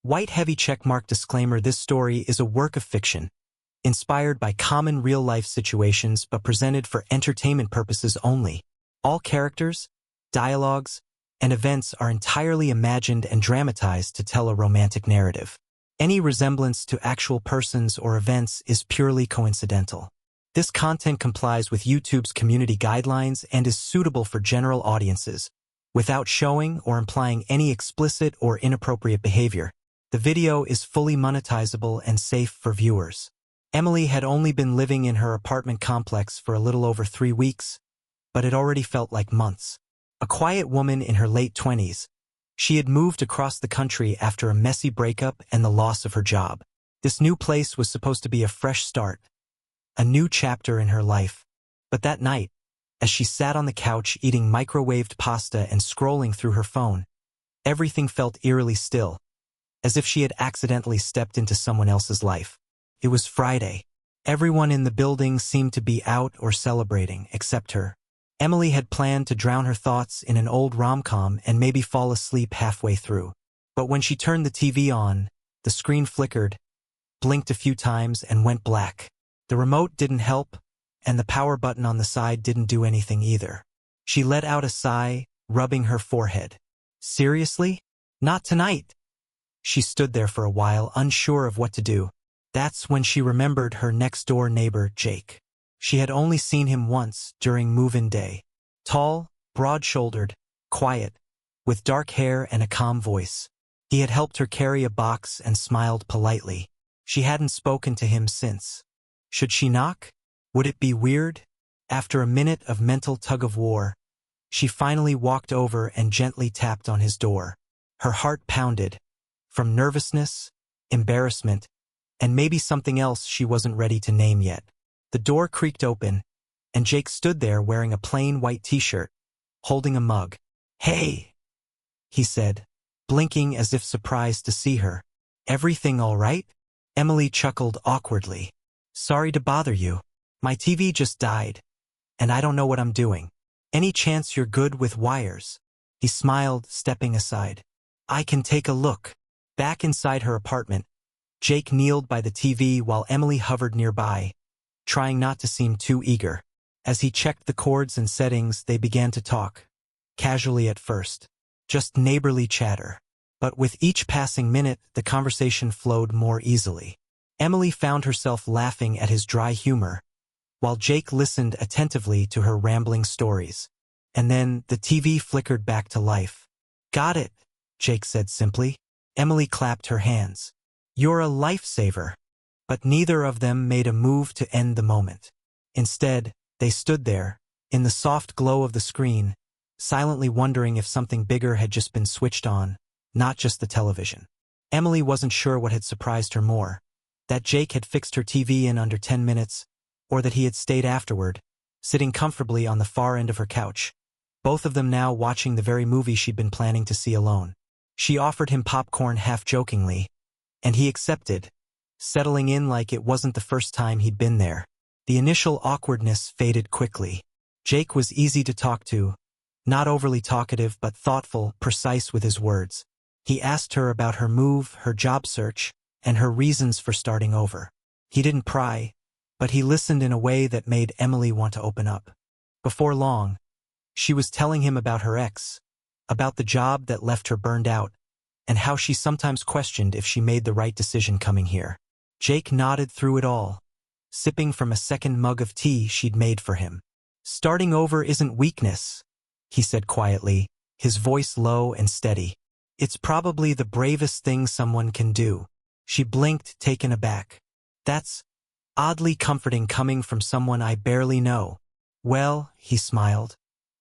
White heavy checkmark disclaimer: this story is a work of fiction, inspired by common real-life situations but presented for entertainment purposes only. All characters, dialogues, and events are entirely imagined and dramatized to tell a romantic narrative. Any resemblance to actual persons or events is purely coincidental. This content complies with YouTube's community guidelines and is suitable for general audiences, without showing or implying any explicit or inappropriate behavior. The video is fully monetizable and safe for viewers. Emily had only been living in her apartment complex for a little over 3 weeks, but it already felt like months. A quiet woman in her late 20s, she had moved across the country after a messy breakup and the loss of her job. This new place was supposed to be a fresh start, a new chapter in her life. But that night, as she sat on the couch eating microwaved pasta and scrolling through her phone, everything felt eerily still, as if she had accidentally stepped into someone else's life. It was Friday. Everyone in the building seemed to be out or celebrating, except her. Emily had planned to drown her thoughts in an old rom-com and maybe fall asleep halfway through. But when she turned the TV on, the screen flickered, blinked a few times, and went black. The remote didn't help, and the power button on the side didn't do anything either. She let out a sigh, rubbing her forehead. Seriously? Not tonight. She stood there for a while, unsure of what to do. That's when she remembered her next-door neighbor, Jake. She had only seen him once, during move-in day. Tall, broad-shouldered, quiet, with dark hair and a calm voice. He had helped her carry a box and smiled politely. She hadn't spoken to him since. Should she knock? Would it be weird? After a minute of mental tug-of-war, she finally walked over and gently tapped on his door. Her heart pounded, from nervousness, embarrassment, and maybe something else she wasn't ready to name yet. The door creaked open, and Jake stood there wearing a plain white t-shirt, holding a mug. "Hey," he said, blinking as if surprised to see her. "Everything all right?" Emily chuckled awkwardly. "Sorry to bother you. My TV just died, and I don't know what I'm doing. Any chance you're good with wires?" He smiled, stepping aside. "I can take a look." Back inside her apartment, Jake kneeled by the TV while Emily hovered nearby, trying not to seem too eager. As he checked the chords and settings, they began to talk. Casually at first. Just neighborly chatter. But with each passing minute, the conversation flowed more easily. Emily found herself laughing at his dry humor, while Jake listened attentively to her rambling stories. And then, the TV flickered back to life. "Got it," Jake said simply. Emily clapped her hands. "You're a lifesaver." But neither of them made a move to end the moment. Instead, they stood there, in the soft glow of the screen, silently wondering if something bigger had just been switched on, not just the television. Emily wasn't sure what had surprised her more, that Jake had fixed her TV in under 10 minutes, or that he had stayed afterward, sitting comfortably on the far end of her couch, both of them now watching the very movie she'd been planning to see alone. She offered him popcorn half-jokingly, and he accepted, settling in like it wasn't the first time he'd been there. The initial awkwardness faded quickly. Jake was easy to talk to, not overly talkative but thoughtful, precise with his words. He asked her about her move, her job search, and her reasons for starting over. He didn't pry, but he listened in a way that made Emily want to open up. Before long, she was telling him about her ex, about the job that left her burned out, and how she sometimes questioned if she made the right decision coming here. Jake nodded through it all, sipping from a second mug of tea she'd made for him. "Starting over isn't weakness," he said quietly, his voice low and steady. "It's probably the bravest thing someone can do." She blinked, taken aback. "That's oddly comforting coming from someone I barely know." "Well," he smiled,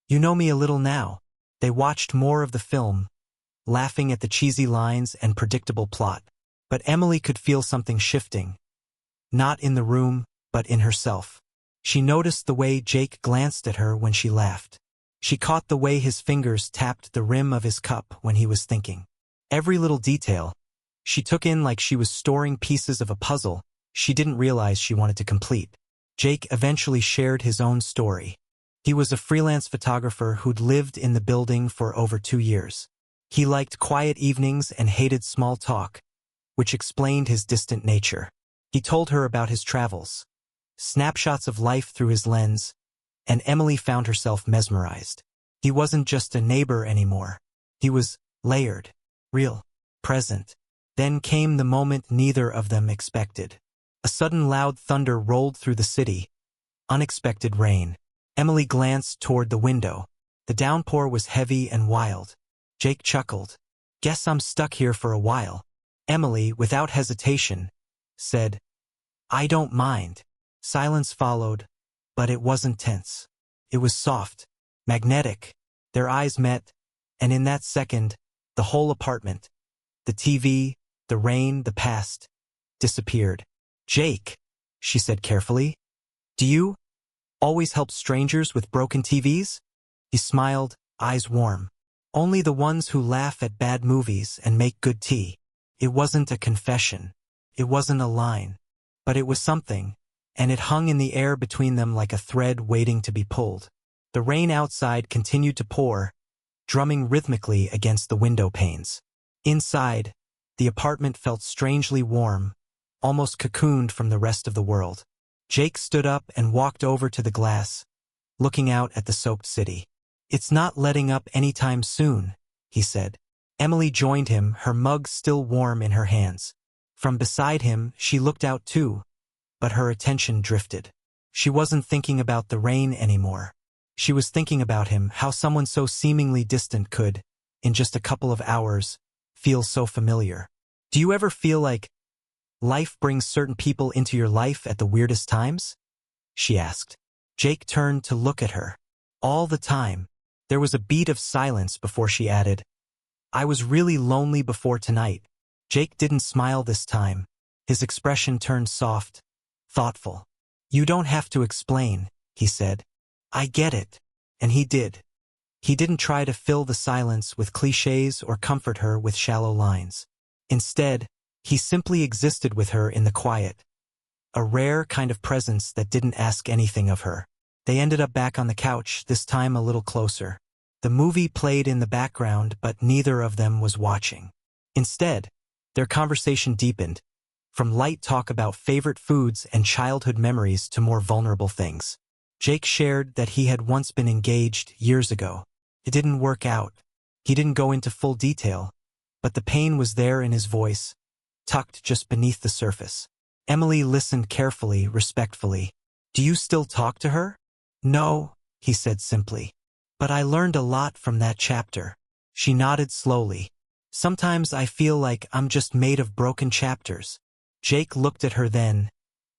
"you know me a little now." They watched more of the film, laughing at the cheesy lines and predictable plot. But Emily could feel something shifting. Not in the room, but in herself. She noticed the way Jake glanced at her when she laughed. She caught the way his fingers tapped the rim of his cup when he was thinking. Every little detail, she took in like she was storing pieces of a puzzle she didn't realize she wanted to complete. Jake eventually shared his own story. He was a freelance photographer who'd lived in the building for over 2 years. He liked quiet evenings and hated small talk, which explained his distant nature. He told her about his travels, snapshots of life through his lens, and Emily found herself mesmerized. He wasn't just a neighbor anymore. He was layered, real, present. Then came the moment neither of them expected. A sudden loud thunder rolled through the city. Unexpected rain. Emily glanced toward the window. The downpour was heavy and wild. Jake chuckled. "Guess I'm stuck here for a while." Emily, without hesitation, said, "I don't mind." Silence followed, but it wasn't tense. It was soft, magnetic. Their eyes met, and in that second, the whole apartment, the TV, the rain, the past, disappeared. "Jake," she said carefully, "do you always help strangers with broken TVs?" He smiled, eyes warm. "Only the ones who laugh at bad movies and make good tea." It wasn't a confession. It wasn't a line. But it was something, and it hung in the air between them like a thread waiting to be pulled. The rain outside continued to pour, drumming rhythmically against the window panes. Inside, the apartment felt strangely warm, almost cocooned from the rest of the world. Jake stood up and walked over to the glass, looking out at the soaked city. "It's not letting up anytime soon," he said. Emily joined him, her mug still warm in her hands. From beside him, she looked out too, but her attention drifted. She wasn't thinking about the rain anymore. She was thinking about him, how someone so seemingly distant could, in just a couple of hours, feel so familiar. "Do you ever feel like life brings certain people into your life at the weirdest times?" she asked. Jake turned to look at her. "All the time." There was a beat of silence before she added, "I was really lonely before tonight." Jake didn't smile this time. His expression turned soft, thoughtful. "You don't have to explain," he said. "I get it." And he did. He didn't try to fill the silence with cliches or comfort her with shallow lines. Instead, he simply existed with her in the quiet, a rare kind of presence that didn't ask anything of her. They ended up back on the couch, this time a little closer. The movie played in the background, but neither of them was watching. Instead, their conversation deepened, from light talk about favorite foods and childhood memories to more vulnerable things. Jake shared that he had once been engaged years ago. It didn't work out. He didn't go into full detail, but the pain was there in his voice, tucked just beneath the surface. Emily listened carefully, respectfully. "Do you still talk to her?" "No," he said simply. "But I learned a lot from that chapter." She nodded slowly. "Sometimes I feel like I'm just made of broken chapters." Jake looked at her then,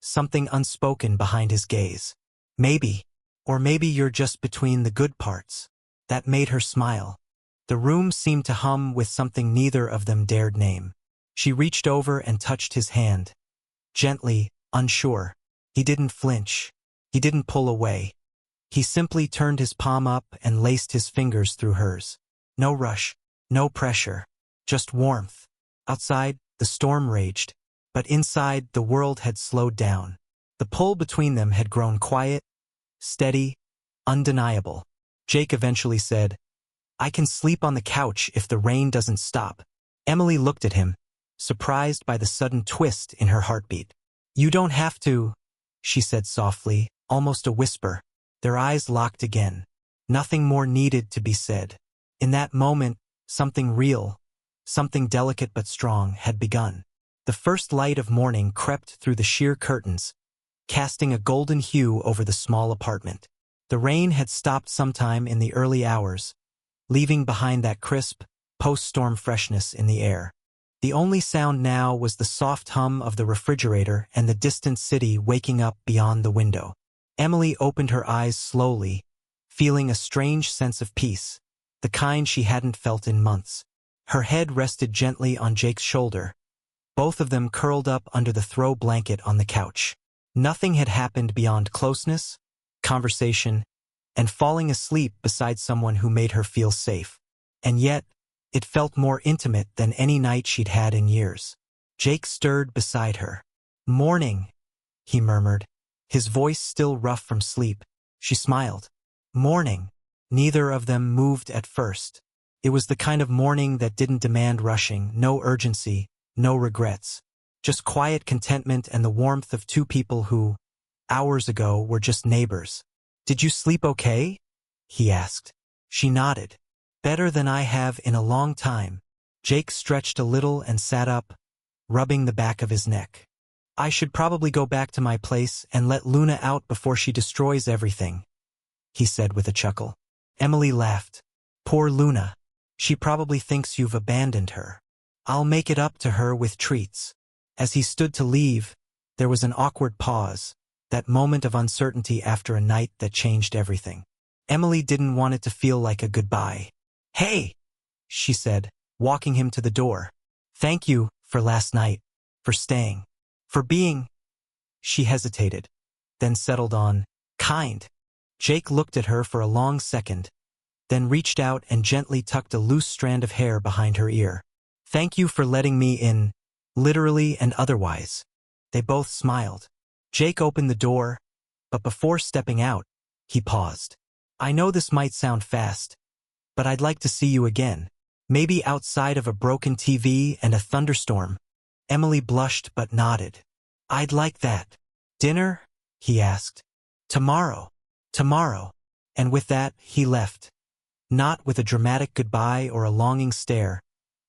something unspoken behind his gaze. "Maybe. Or maybe you're just between the good parts." That made her smile. The room seemed to hum with something neither of them dared name. She reached over and touched his hand. Gently, unsure. He didn't flinch. He didn't pull away. He simply turned his palm up and laced his fingers through hers. No rush, no pressure, just warmth. Outside, the storm raged, but inside, the world had slowed down. The pull between them had grown quiet, steady, undeniable. Jake eventually said, "I can sleep on the couch if the rain doesn't stop." Emily looked at him, surprised by the sudden twist in her heartbeat. "You don't have to," she said softly, almost a whisper. Their eyes locked again. Nothing more needed to be said. In that moment, something real, something delicate but strong, had begun. The first light of morning crept through the sheer curtains, casting a golden hue over the small apartment. The rain had stopped sometime in the early hours, leaving behind that crisp, post-storm freshness in the air. The only sound now was the soft hum of the refrigerator and the distant city waking up beyond the window. Emily opened her eyes slowly, feeling a strange sense of peace, the kind she hadn't felt in months. Her head rested gently on Jake's shoulder, both of them curled up under the throw blanket on the couch. Nothing had happened beyond closeness, conversation, and falling asleep beside someone who made her feel safe. And yet, it felt more intimate than any night she'd had in years. Jake stirred beside her. "Morning," he murmured, his voice still rough from sleep. She smiled. "Morning." Neither of them moved at first. It was the kind of morning that didn't demand rushing, no urgency, No regrets. Just quiet contentment and the warmth of two people who, hours ago, were just neighbors. "Did you sleep okay?" he asked. She nodded. "Better than I have in a long time." Jake stretched a little and sat up, rubbing the back of his neck. "I should probably go back to my place and let Luna out before she destroys everything," he said with a chuckle. Emily laughed. "Poor Luna. She probably thinks you've abandoned her. I'll make it up to her with treats." As he stood to leave, there was an awkward pause, that moment of uncertainty after a night that changed everything. Emily didn't want it to feel like a goodbye. "Hey," she said, walking him to the door. "Thank you for last night, for staying, for being—" She hesitated, then settled on, "kind." Jake looked at her for a long second, then reached out and gently tucked a loose strand of hair behind her ear. "Thank you for letting me in, literally and otherwise." They both smiled. Jake opened the door, but before stepping out, he paused. "I know this might sound fast, but I'd like to see you again. Maybe outside of a broken TV and a thunderstorm." Emily blushed but nodded. "I'd like that." "Dinner?" he asked. "Tomorrow. Tomorrow." And with that, he left. Not with a dramatic goodbye or a longing stare,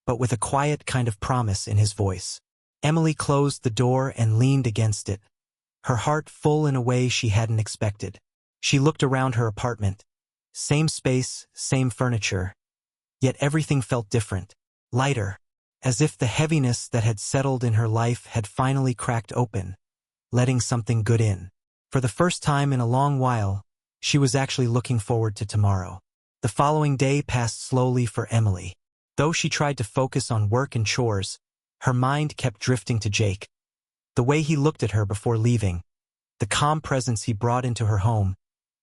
but with a quiet kind of promise in his voice. Emily closed the door and leaned against it, her heart full in a way she hadn't expected. She looked around her apartment. Same space, same furniture. Yet everything felt different, lighter, as if the heaviness that had settled in her life had finally cracked open, letting something good in. For the first time in a long while, she was actually looking forward to tomorrow. The following day passed slowly for Emily. Though she tried to focus on work and chores, her mind kept drifting to Jake. The way he looked at her before leaving, the calm presence he brought into her home,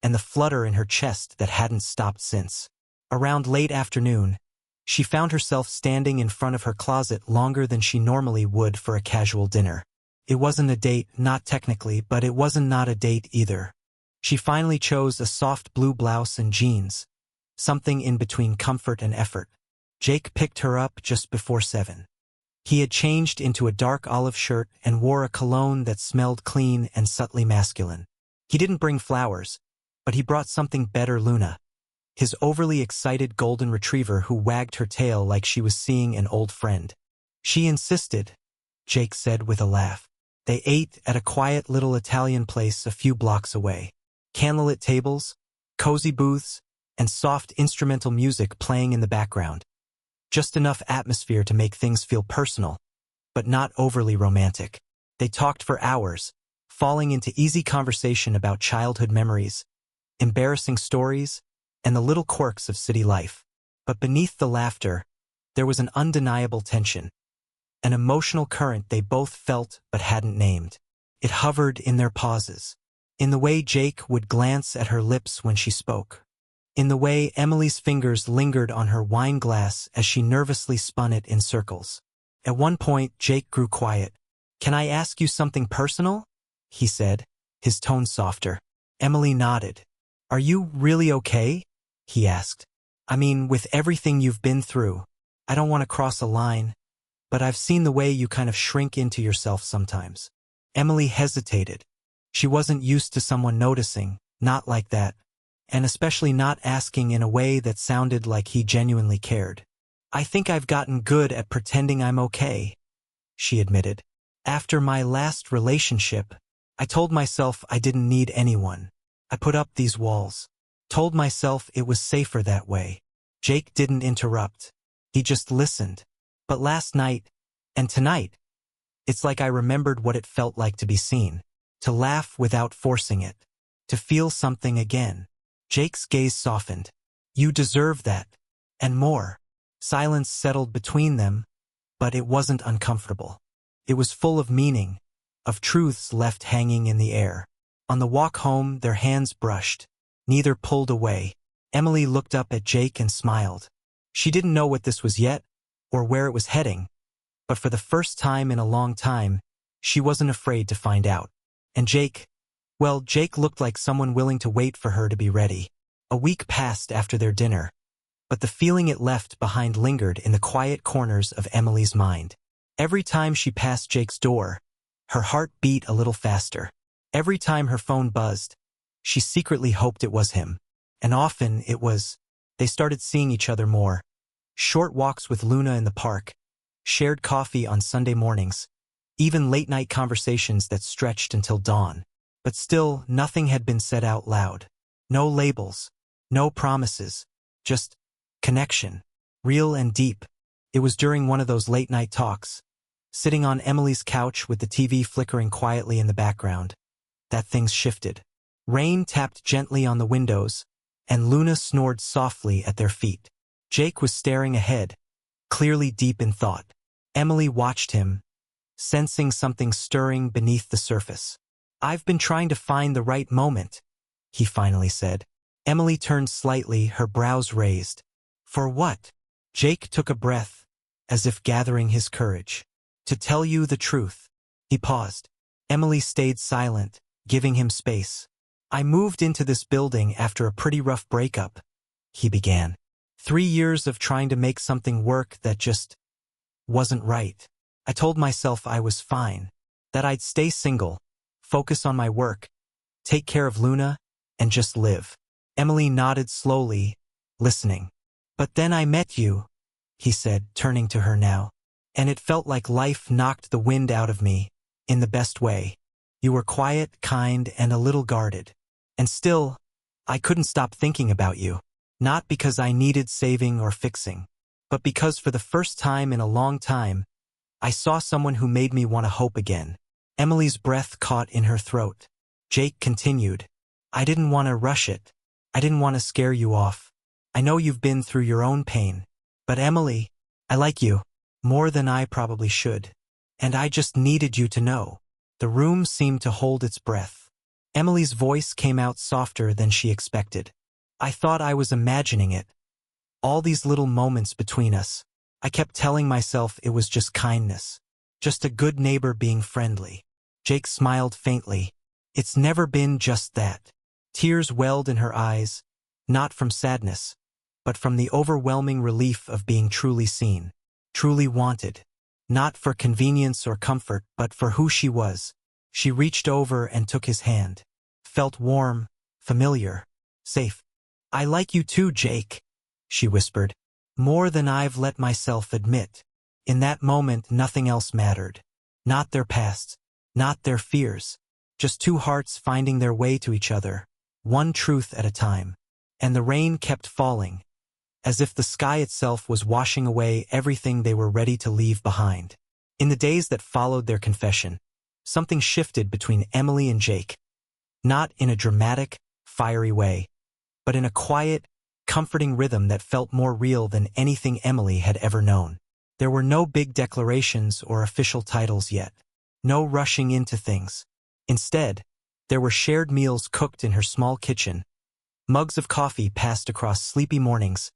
and the flutter in her chest that hadn't stopped since. Around late afternoon, she found herself standing in front of her closet longer than she normally would for a casual dinner. It wasn't a date, not technically, but it wasn't not a date either. She finally chose a soft blue blouse and jeans, something in between comfort and effort. Jake picked her up just before 7. He had changed into a dark olive shirt and wore a cologne that smelled clean and subtly masculine. He didn't bring flowers, but he brought something better: Luna, his overly excited golden retriever who wagged her tail like she was seeing an old friend. "She insisted," Jake said with a laugh. They ate at a quiet little Italian place a few blocks away. Candlelit tables, cozy booths, and soft instrumental music playing in the background. Just enough atmosphere to make things feel personal, but not overly romantic. They talked for hours, falling into easy conversation about childhood memories, embarrassing stories, and the little quirks of city life. But beneath the laughter, there was an undeniable tension, an emotional current they both felt but hadn't named. It hovered in their pauses, in the way Jake would glance at her lips when she spoke, in the way Emily's fingers lingered on her wine glass as she nervously spun it in circles. At one point, Jake grew quiet. "Can I ask you something personal?" he said, his tone softer. Emily nodded. "Are you really okay?" he asked. "I mean, with everything you've been through, I don't want to cross a line, but I've seen the way you kind of shrink into yourself sometimes." Emily hesitated. She wasn't used to someone noticing, not like that, and especially not asking in a way that sounded like he genuinely cared. "I think I've gotten good at pretending I'm okay," she admitted. "After my last relationship, I told myself I didn't need anyone. I put up these walls, told myself it was safer that way." Jake didn't interrupt. He just listened. "But last night, and tonight, it's like I remembered what it felt like to be seen, to laugh without forcing it, to feel something again." Jake's gaze softened. "You deserve that, and more." Silence settled between them, but it wasn't uncomfortable. It was full of meaning, of truths left hanging in the air. On the walk home, their hands brushed. Neither pulled away. Emily looked up at Jake and smiled. She didn't know what this was yet, or where it was heading, but for the first time in a long time, she wasn't afraid to find out. And Jake looked like someone willing to wait for her to be ready. A week passed after their dinner, but the feeling it left behind lingered in the quiet corners of Emily's mind. Every time she passed Jake's door, her heart beat a little faster. Every time her phone buzzed, she secretly hoped it was him. And often it was. They started seeing each other more. Short walks with Luna in the park, shared coffee on Sunday mornings, even late-night conversations that stretched until dawn. But still, nothing had been said out loud. No labels, no promises, just connection, real and deep. It was during one of those late-night talks, sitting on Emily's couch with the TV flickering quietly in the background, that things shifted. Rain tapped gently on the windows, and Luna snored softly at their feet. Jake was staring ahead, clearly deep in thought. Emily watched him, sensing something stirring beneath the surface. "I've been trying to find the right moment," he finally said. Emily turned slightly, her brows raised. "For what?" Jake took a breath, as if gathering his courage. "To tell you the truth." He paused. Emily stayed silent, giving him space. "I moved into this building after a pretty rough breakup," he began. 3 years of trying to make something work that just wasn't right. I told myself I was fine, that I'd stay single, focus on my work, take care of Luna, and just live. Emily nodded slowly, listening. "But then I met you," he said, turning to her now. "And it felt like life knocked the wind out of me, in the best way. You were quiet, kind, and a little guarded. And still, I couldn't stop thinking about you. Not because I needed saving or fixing, but because for the first time in a long time, I saw someone who made me want to hope again." Emily's breath caught in her throat. Jake continued, "I didn't want to rush it. I didn't want to scare you off. I know you've been through your own pain. But Emily, I like you, more than I probably should. And I just needed you to know." The room seemed to hold its breath. Emily's voice came out softer than she expected. "I thought I was imagining it. All these little moments between us. I kept telling myself it was just kindness. Just a good neighbor being friendly." Jake smiled faintly. "It's never been just that." Tears welled in her eyes, not from sadness, but from the overwhelming relief of being truly seen, truly wanted. Not for convenience or comfort, but for who she was. She reached over and took his hand. Felt warm, familiar, safe. "I like you too, Jake," she whispered. "More than I've let myself admit." In that moment, nothing else mattered. Not their pasts, not their fears. Just two hearts finding their way to each other, one truth at a time. And the rain kept falling, as if the sky itself was washing away everything they were ready to leave behind. In the days that followed their confession, something shifted between Emily and Jake. Not in a dramatic, fiery way, but in a quiet, comforting rhythm that felt more real than anything Emily had ever known. There were no big declarations or official titles yet. No rushing into things. Instead, there were shared meals cooked in her small kitchen, mugs of coffee passed across sleepy mornings,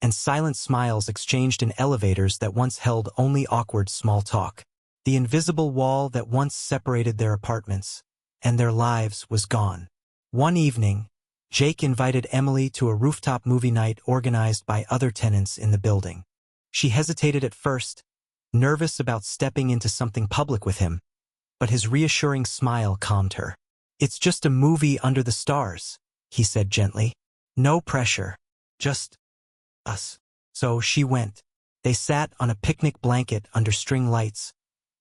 and silent smiles exchanged in elevators that once held only awkward small talk. The invisible wall that once separated their apartments and their lives was gone. One evening, Jake invited Emily to a rooftop movie night organized by other tenants in the building. She hesitated at first, nervous about stepping into something public with him, but his reassuring smile calmed her. "It's just a movie under the stars," he said gently. "No pressure. Just us." So she went. They sat on a picnic blanket under string lights,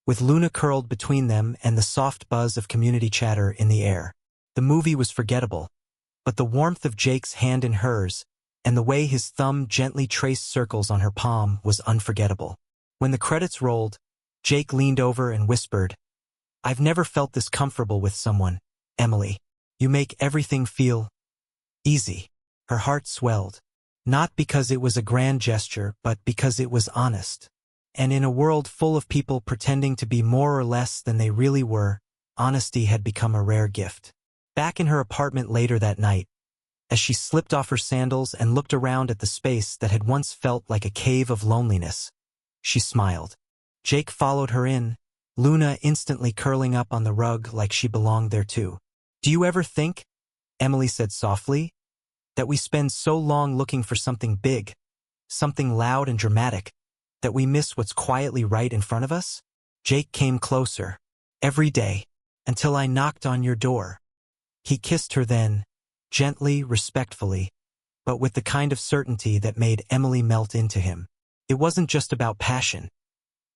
with Luna curled between them and the soft buzz of community chatter in the air. The movie was forgettable, but the warmth of Jake's hand in hers and the way his thumb gently traced circles on her palm was unforgettable. When the credits rolled, Jake leaned over and whispered, "I've never felt this comfortable with someone, Emily. You make everything feel easy." Her heart swelled, not because it was a grand gesture, but because it was honest. And in a world full of people pretending to be more or less than they really were, honesty had become a rare gift. Back in her apartment later that night, as she slipped off her sandals and looked around at the space that had once felt like a cave of loneliness, she smiled. Jake followed her in, Luna instantly curling up on the rug like she belonged there too. "Do you ever think," Emily said softly, "that we spend so long looking for something big, something loud and dramatic, that we miss what's quietly right in front of us?" Jake came closer, every day, until I knocked on your door. He kissed her then, gently, respectfully, but with the kind of certainty that made Emily melt into him. It wasn't just about passion.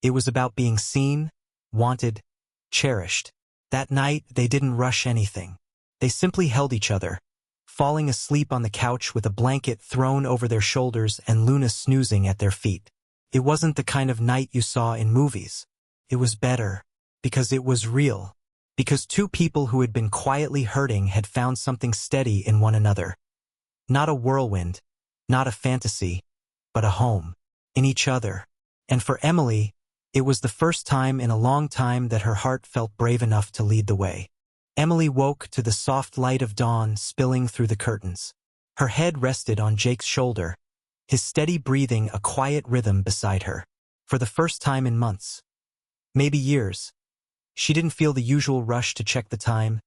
It was about being seen, wanted, cherished. That night, they didn't rush anything. They simply held each other, falling asleep on the couch with a blanket thrown over their shoulders and Luna snoozing at their feet. It wasn't the kind of night you saw in movies. It was better, because it was real. Because two people who had been quietly hurting had found something steady in one another. Not a whirlwind, not a fantasy, but a home. In each other. And for Emily, it was the first time in a long time that her heart felt brave enough to lead the way. Emily woke to the soft light of dawn spilling through the curtains. Her head rested on Jake's shoulder, his steady breathing a quiet rhythm beside her. For the first time in months, maybe years, she didn't feel the usual rush to check the time,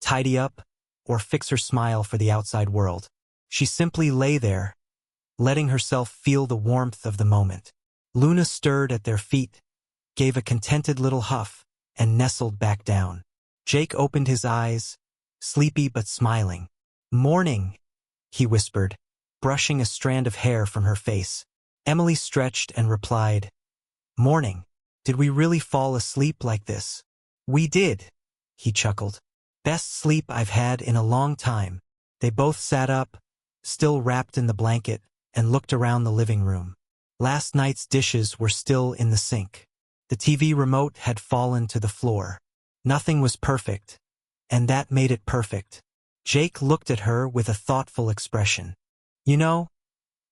tidy up, or fix her smile for the outside world. She simply lay there, letting herself feel the warmth of the moment. Luna stirred at their feet, gave a contented little huff, and nestled back down. Jake opened his eyes, sleepy but smiling. "Morning," he whispered, brushing a strand of hair from her face. Emily stretched and replied, "Morning. Did we really fall asleep like this?" "We did," he chuckled. "Best sleep I've had in a long time." They both sat up, still wrapped in the blanket, and looked around the living room. Last night's dishes were still in the sink. The TV remote had fallen to the floor. Nothing was perfect, and that made it perfect. Jake looked at her with a thoughtful expression. "You know,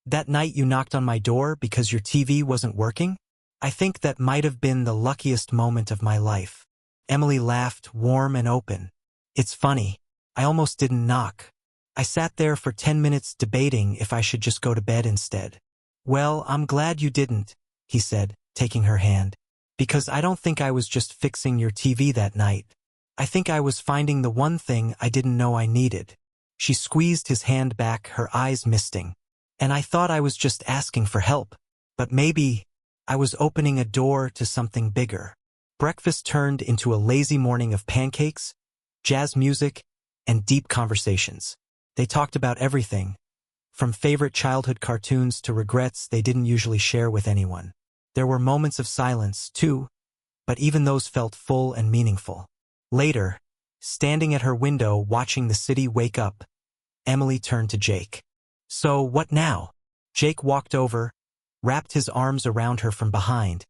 that night you knocked on my door because your TV wasn't working? I think that might have been the luckiest moment of my life." Emily laughed, warm and open. "It's funny. I almost didn't knock. I sat there for 10 minutes debating if I should just go to bed instead." "Well, I'm glad you didn't," he said, taking her hand. "Because I don't think I was just fixing your TV that night. I think I was finding the one thing I didn't know I needed." She squeezed his hand back, her eyes misting. "And I thought I was just asking for help. But maybe I was opening a door to something bigger." Breakfast turned into a lazy morning of pancakes, jazz music, and deep conversations. They talked about everything, from favorite childhood cartoons to regrets they didn't usually share with anyone. There were moments of silence, too, but even those felt full and meaningful. Later, standing at her window watching the city wake up, Emily turned to Jake. "So, what now?" Jake walked over, wrapped his arms around her from behind,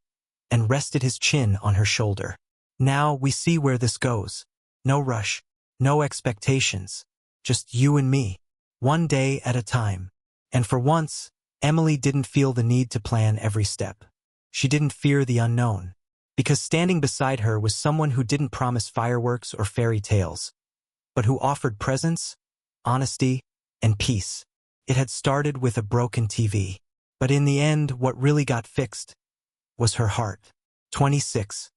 and rested his chin on her shoulder. "Now we see where this goes. No rush, no expectations. Just you and me, one day at a time." And for once, Emily didn't feel the need to plan every step. She didn't fear the unknown, because standing beside her was someone who didn't promise fireworks or fairy tales, but who offered presence, honesty, and peace. It had started with a broken TV, but in the end, what really got fixed was her heart. 26.